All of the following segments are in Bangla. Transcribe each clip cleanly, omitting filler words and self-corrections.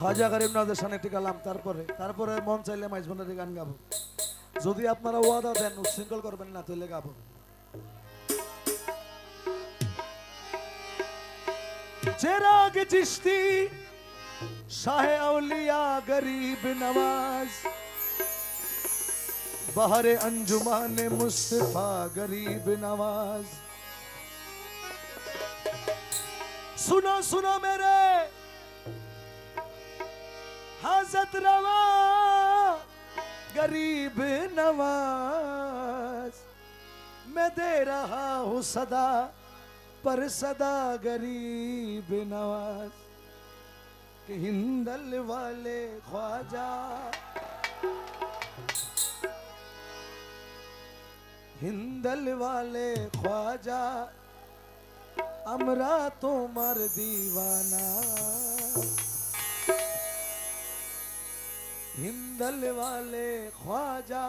খাজা গরিব নওয়াজের সামনে একটি গালাম, তারপরে মন চাইলে মাইজভান্ডারি গান গাবো। যদি আপনারা ওয়াদা দেন উচ্ছৃঙ্খল করবেন না তাহলে গাবো। চেরাগ চিশতি শাহে আউলিয়া গরিব নওয়াজ, बहरे अंजुमान मुस्तफा गरीब नवाज। सुनो सुनो मेरे हजरत रवा गरीब नवाज, मैं दे रहा हूँ सदा पर सदा गरीब नवाज। कि हिंदल वाले ख्वाजा, हिंदल वाले ख्वाजा, अमरा तोमर दीवाना। हिंदल वाले ख्वाजा,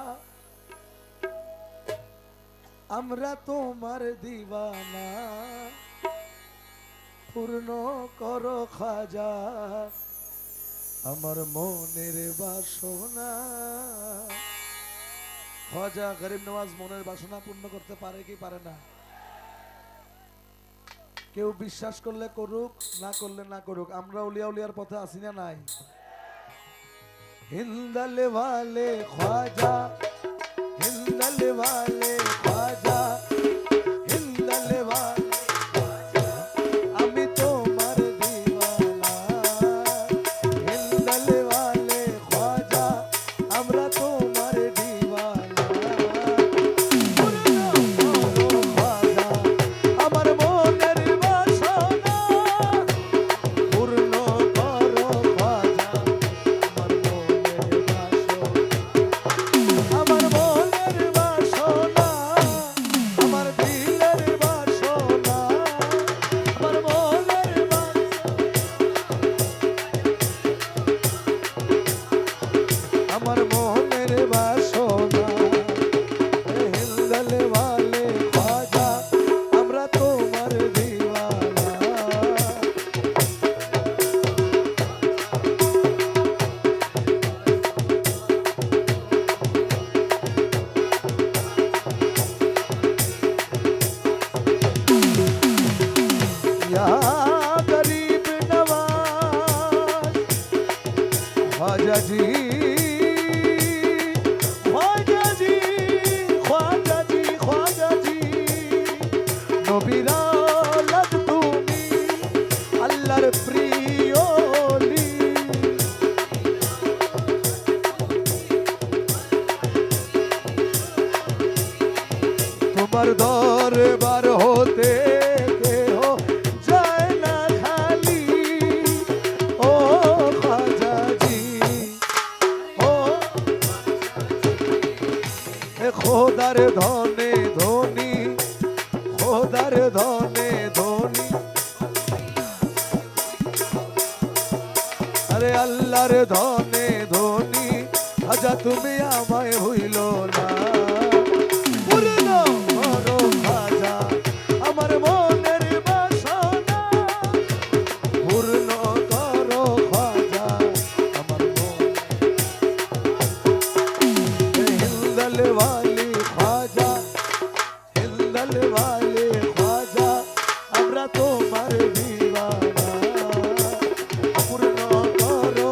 अमरा तोमर दीवाना। पूर्ण करो ख्वाजा अमर मोनेर बासना। খাজা গরিব নওয়াজ মনের বাসনা পূর্ণ করতে পারে কি পারে না? কেউ বিশ্বাস করলে করুক, না করলে না করুক, আমরা উলিয়া উলিয়ার পথে আসি না নাই? হিন্দল ওয়ালে খাজা, হিন্দল ওয়ালে খাজা, হিন্দল ওয়ালে খাজা, আমি তোমার দিওয়ানা। হিন্দল ওয়ালে খাজা, আমরা তোমার দিওয়ানা। ख्वाजा जी, ख्वाजा जी, ख्वाजा जी, ख्वाजा जी, नबीरा लग तुमी अल्लाहर प्रियोली। तुम्हार दरबार होते খোদার ধনে ধনী, খোদার ধনে ধনী। আরে আল্লাহর ধনে ধনী, আজা তুমি আমায় হইল না। পূর্ণ করো খাজা আমার মনের বাসনা। পূর্ণ করো খাজা আমার মন। হিন্দল वाले ख्वाजा, हिंदल वाले ख्वाजा, अमरा तोमर दीवाना। पूर्ण करो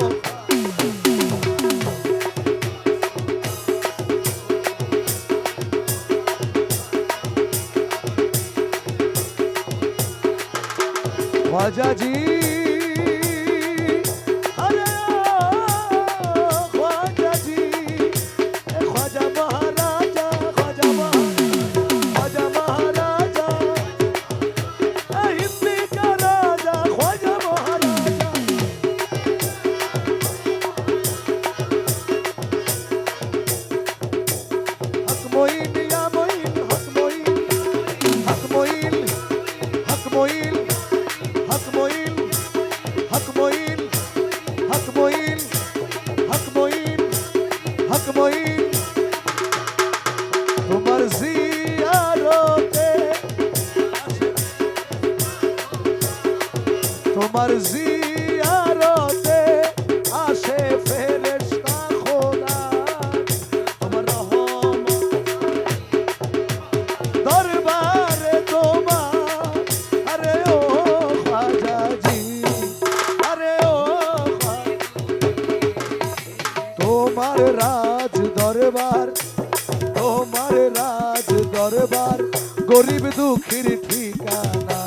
ख्वाजा जी, हक मोइल তোমার রাজ দরবার, তোমার রাজ দরবার, গরিব দুঃখীর ঠিকানা।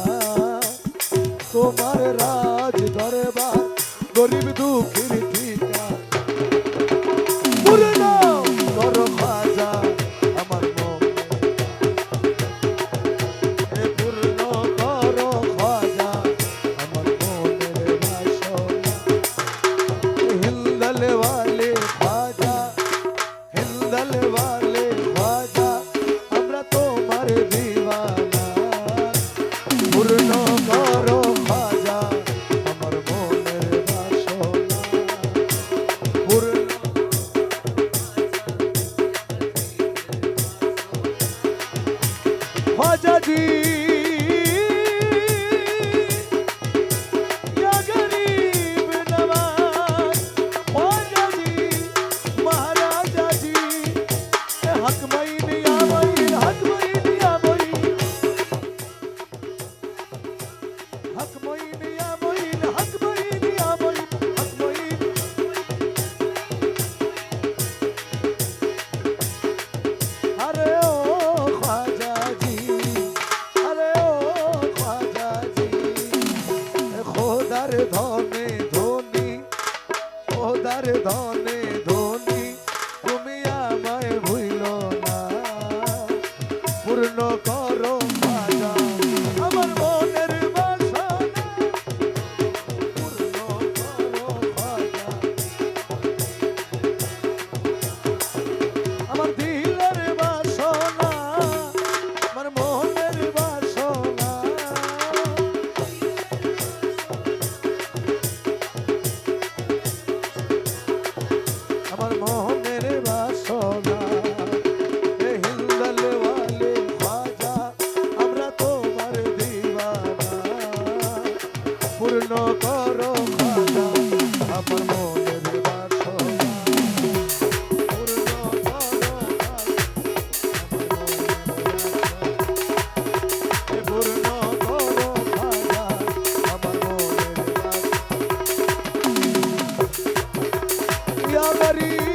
তোমার রাজ দরবার, গরিব দুঃখীর ঠিকানা। পূর্ণ করো খাজা আমার মন, পূর্ণ করো খাজা আমার মনের বাসনা। হিন্দল ওয়ালে খাজা, হিন্দল ওয়ালে খাজা, আমরা তোমার দিওয়ানা। পূর্ণ করো খাজা আমার মনের বাসনা। পূর্ণ খাজা জি या गरीब नवाज, ख्वाजा जी महाराजा जी, हक मईन या मईन, हक मईन या मईन, हक मईन या मईन, हक मईन या मईन, हक मईन। अरे ओ ख्वाजा जी, अरे ओ ख्वाजा जी, খোদার ধনে ধনী, খোদার ধনে ধনী, তুমি আমায় ভুইল না। পূর্ণ করো খাজা আমার মনের বাসনা। পূর্ণ করো খাজা আমার দিলের বাসনা, আমার মনের বাসনা। আমার মোহনের বাসনা। হিন্দল ওয়ালে খাজা আমরা তোমার দিওয়ানা। পূর্ণ করো খাজা আমার মনের বাসনা। পূর্ণ করো খাজা আমার মনের বাসনা। পূর্ণ করো খাজা আমার মনের বাসনা। या गरीब